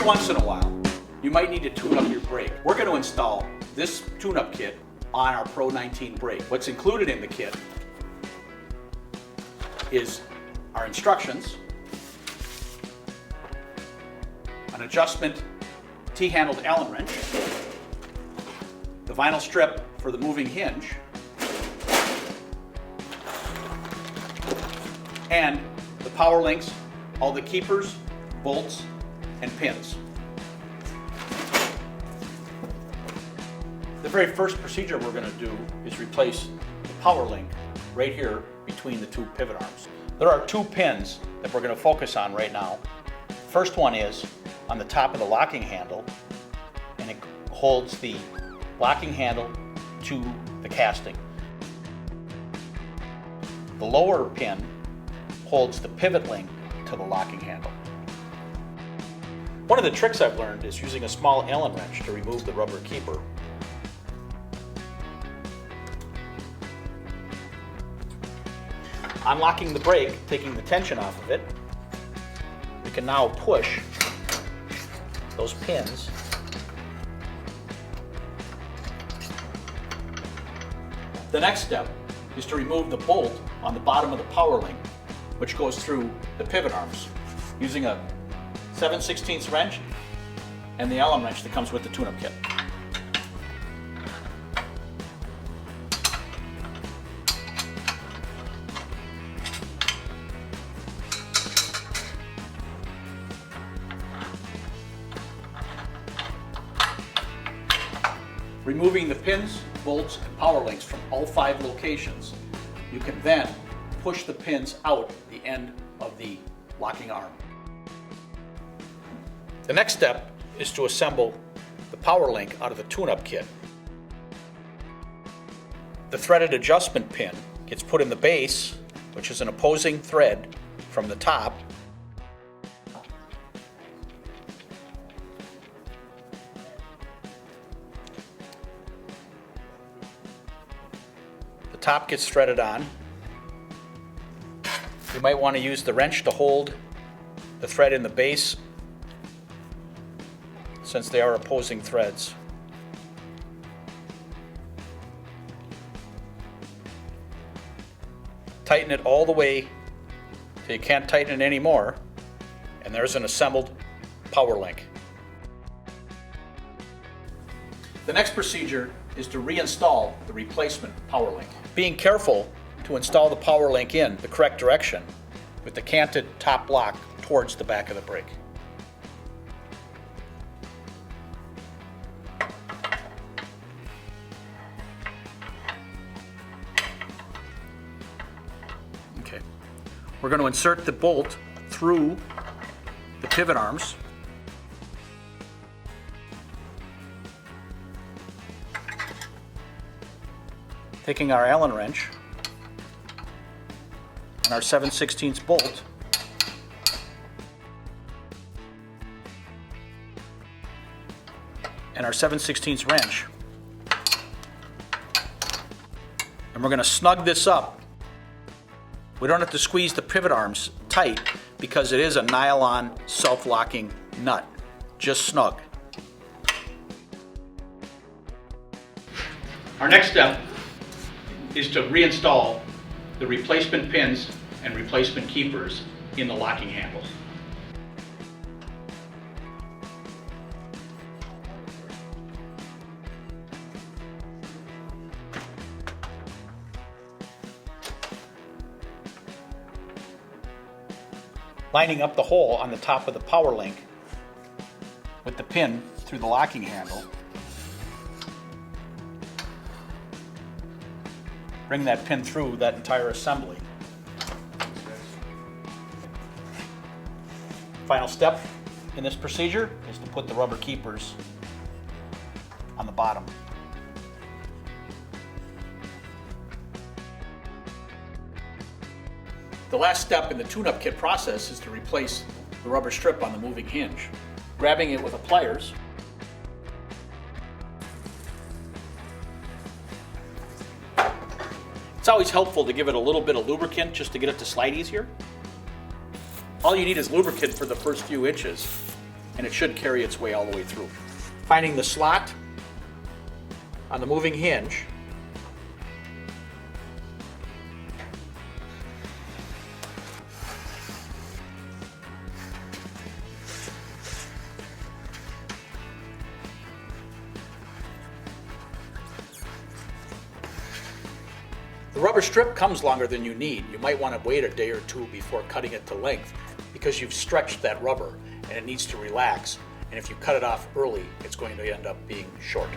once in a while, you might need to tune up your brake. We're going to install this tune-up kit on our Pro 19 brake. What's included in the kit is our instructions, an adjustment T-handled Allen wrench, the vinyl strip for the moving hinge, and the power links, all the keepers, bolts, and pins. The very first procedure we're going to do is replace the power link right here between the two pivot arms. There are two pins that we're going to focus on right now. First one is on the top of the locking handle, and it holds the locking handle to the casting. The lower pin holds the pivot link to the locking handle. One of the tricks I've learned is using a small Allen wrench to remove the rubber keeper. Unlocking the brake, taking the tension off of it, we can now push those pins The next step is to remove the bolt on the bottom of the power link, which goes through the pivot arms, using a 7/16 wrench and the Allen wrench that comes with the tune-up kit. Removing the pins, bolts, and power links from all 5 locations, you can then push the pins out the end of the locking arm. The next step is to assemble the power link out of the tune-up kit. The threaded adjustment pin gets put in the base, which is an opposing thread from the top. The top gets threaded on. You might want to use the wrench to hold the thread in the base, since they are opposing threads. Tighten it all the way till you can't tighten it anymore, and there's an assembled power link. The next procedure is to reinstall the replacement power link. Being careful to install the power link in the correct direction with the canted top block towards the back of the brake. Okay. We're going to insert the bolt through the pivot arms. Taking our Allen wrench and our 7/16 bolt, and our 7/16 wrench, and we're going to snug this up. We don't have to squeeze the pivot arms tight because it is a nylon self-locking nut. Just snug. Our next step is to reinstall the replacement pins and replacement keepers in the locking handle. Lining up the hole on the top of the power link with the pin through the locking handle. Bring that pin through that entire assembly. Final step in this procedure is to put the rubber keepers on the bottom. The last step in the tune-up kit process is to replace the rubber strip on the moving hinge. Grabbing it with a pliers, it's always helpful to give it a little bit of lubricant just to get it to slide easier. All you need is lubricant for the first few inches. and it should carry its way all the way through. Finding the slot on the moving hinge. The rubber strip comes longer than you need. You might want to wait a day or two before cutting it to length because you've stretched that rubber and it needs to relax. And if you cut it off early, it's going to end up being short.